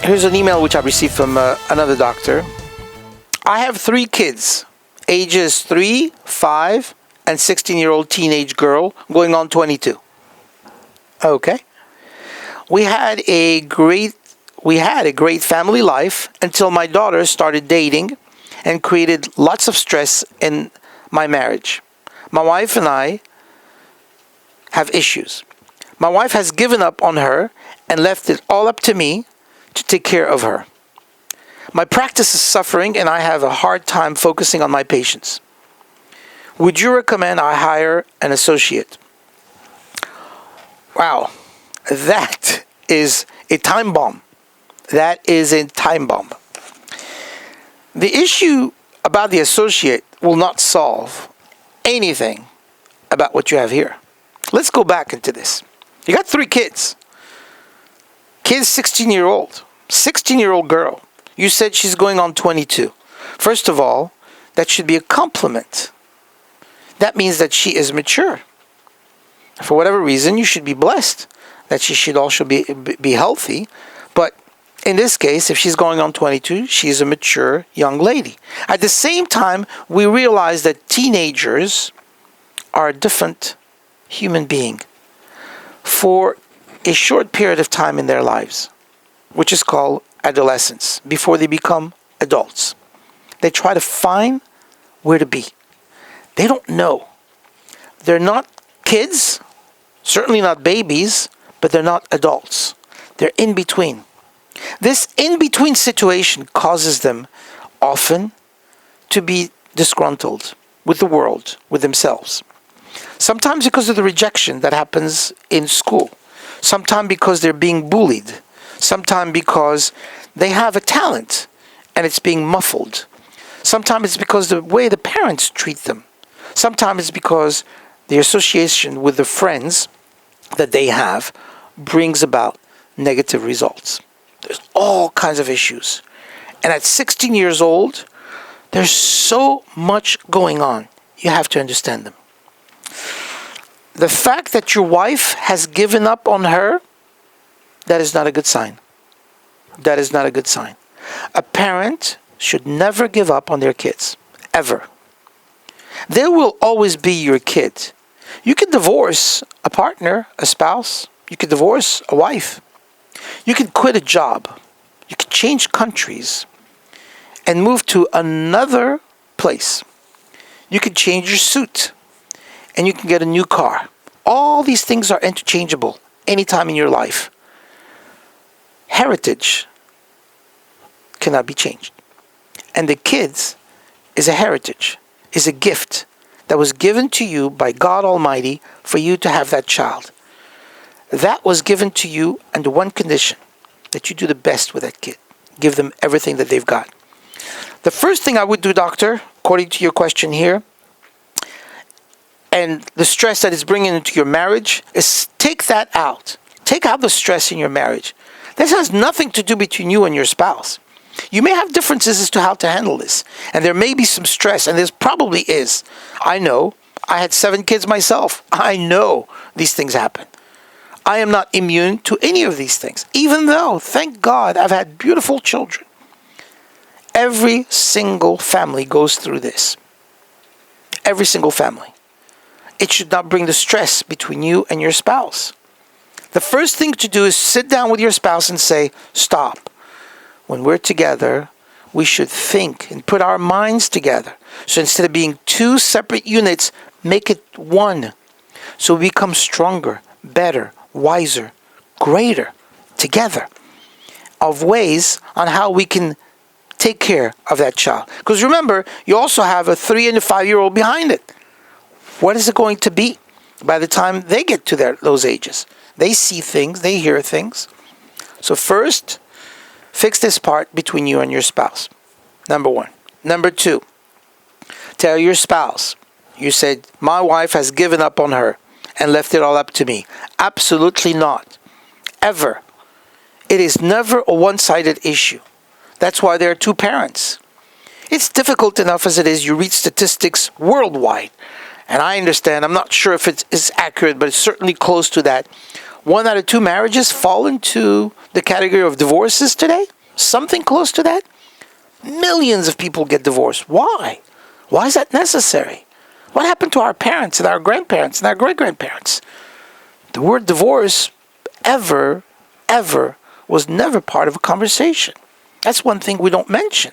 Here's an email which I received from another doctor. I have 3 kids, ages 3, 5, and 16-year-old teenage girl going on 22. Okay. We had a great family life until my daughter started dating and created lots of stress in my marriage. My wife and I have issues. My wife has given up on her and left it all up to me to take care of her. My practice is suffering and I have a hard time focusing on my patients. Would you recommend I hire an associate? Wow, that is a time bomb. That is a time bomb. The issue about the associate will not solve anything about what you have here. Let's go back into this. You got 3 kids. Kid's 16-year-old. 16-year-old girl. You said she's going on 22. First of all, that should be a compliment. That means that she is mature. For whatever reason, you should be blessed that she should also be healthy. But in this case, if she's going on 22, she's a mature young lady. At the same time, we realize that teenagers are a different human being for a short period of time in their lives, which is called adolescence, before they become adults. They try to find where to be. They don't know. They're not kids, certainly not babies, but they're not adults. They're in between. This in-between situation causes them often to be disgruntled with the world, with themselves. Sometimes because of the rejection that happens in school. Sometimes because they're being bullied. Sometimes because they have a talent and it's being muffled. Sometimes it's because the way the parents treat them. Sometimes it's because the association with the friends that they have brings about negative results. There's all kinds of issues. And at 16 years old, there's so much going on. You have to understand them. The fact that your wife has given up on her, that is not a good sign. That is not a good sign. A parent should never give up on their kids, ever. There will always be your kid. You can divorce a partner, a spouse. You can divorce a wife. You can quit a job. You can change countries and move to another place. You can change your suit and you can get a new car. All these things are interchangeable anytime in your life. Heritage cannot be changed. And the kids is a heritage, is a gift that was given to you by God Almighty for you to have that child. That was given to you under one condition, that you do the best with that kid. Give them everything that they've got. The first thing I would do, doctor, according to your question here, and the stress that it's bringing into your marriage, is take that out. Take out the stress in your marriage. This has nothing to do between you and your spouse. You may have differences as to how to handle this. And there may be some stress, and there probably is. I know. I had 7 kids myself. I know these things happen. I am not immune to any of these things. Even though, thank God, I've had beautiful children. Every single family goes through this. Every single family. It should not bring the stress between you and your spouse. The first thing to do is sit down with your spouse and say, stop. When we're together, we should think and put our minds together. So instead of being 2 separate units, make it one. So we become stronger, better, wiser, greater together. Of ways on how we can take care of that child. Because remember, you also have a 3 and a 5-year-old behind it. What is it going to be by the time they get to those ages? They see things, they hear things. So first, fix this part between you and your spouse. Number 1. Number 2, tell your spouse, you said, my wife has given up on her and left it all up to me. Absolutely not. Ever. It is never a one-sided issue. That's why there are 2 parents. It's difficult enough as it is. You read statistics worldwide. And I understand, I'm not sure if it's accurate, but it's certainly close to that. 1 out of 2 marriages fall into the category of divorces today. something close to that. Millions of people get divorced. Why? Why is that necessary? What happened to our parents and our grandparents and our great-grandparents? The word divorce ever was never part of a conversation. That's one thing we don't mention.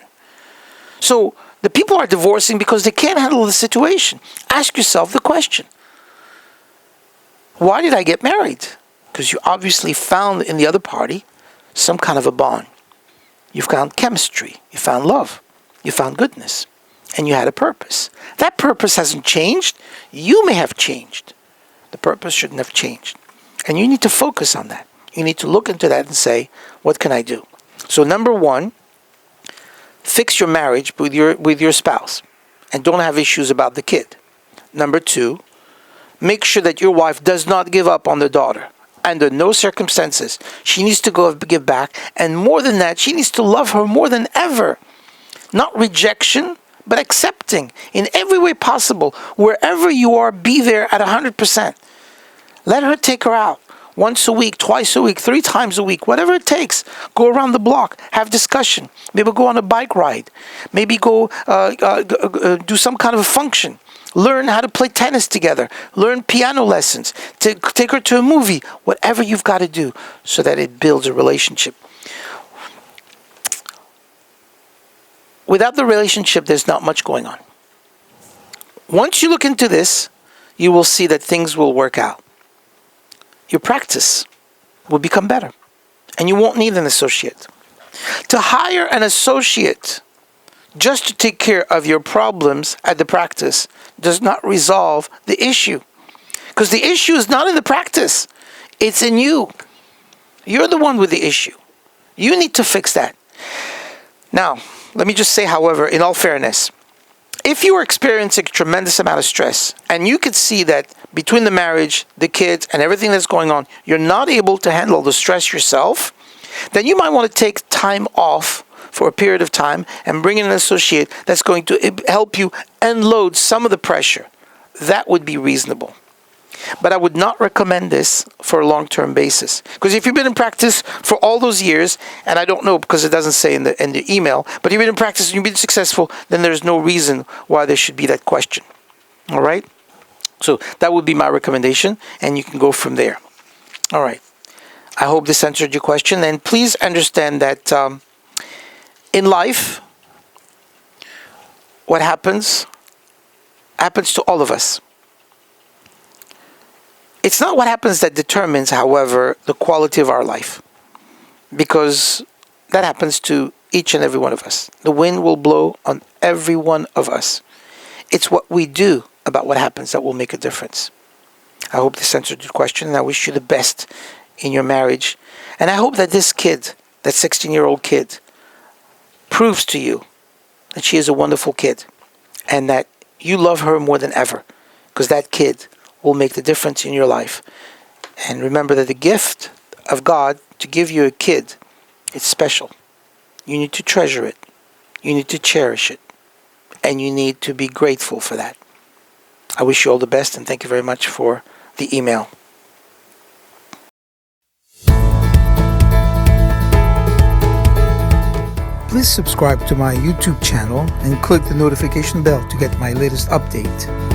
So the people are divorcing because they can't handle the situation. Ask yourself the question, why did I get married? Because you obviously found in the other party some kind of a bond. You found chemistry, you found love, you found goodness, and you had a purpose. That purpose hasn't changed. You may have changed. The purpose shouldn't have changed. And you need to focus on that. You need to look into that and say, what can I do? So number one, fix your marriage with your spouse and don't have issues about the kid. Number two, make sure that your wife does not give up on the daughter. Under no circumstances. She needs to go give back. And more than that, she needs to love her more than ever. Not rejection, but accepting in every way possible. Wherever you are, be there at 100%. Let her take her out. Once a week, twice a week, 3 times a week, whatever it takes. Go around the block, have discussion. Maybe go on a bike ride. Maybe go do some kind of a function. Learn how to play tennis together. Learn piano lessons. Take her to a movie. Whatever you've got to do so that it builds a relationship. Without the relationship, there's not much going on. Once you look into this, you will see that things will work out. Your practice will become better. And you won't need an associate. To hire an associate just to take care of your problems at the practice does not resolve the issue. Because the issue is not in the practice. It's in you. You're the one with the issue. You need to fix that. Now, let me just say, however, in all fairness, if you are experiencing a tremendous amount of stress and you could see that between the marriage, the kids, and everything that's going on, you're not able to handle the stress yourself, then you might want to take time off for a period of time and bring in an associate that's going to help you unload some of the pressure. That would be reasonable. But I would not recommend this for a long-term basis. Because if you've been in practice for all those years, and I don't know because it doesn't say in the email, but you've been in practice and you've been successful, then there's no reason why there should be that question. All right? So that would be my recommendation, and you can go from there. All right. I hope this answered your question. And please understand that in life, what happens to all of us. It's not what happens that determines, however, the quality of our life. Because that happens to each and every one of us. The wind will blow on every one of us. It's what we do about what happens that will make a difference. I hope this answered your question, and I wish you the best in your marriage. And I hope that this kid, that 16-year-old kid, proves to you that she is a wonderful kid and that you love her more than ever, because that kid will make the difference in your life. And remember that the gift of God to give you a kid, it's special. You need to treasure it. You need to cherish it. And you need to be grateful for that. I wish you all the best, and thank you very much for the email. Please subscribe to my YouTube channel and click the notification bell to get my latest update.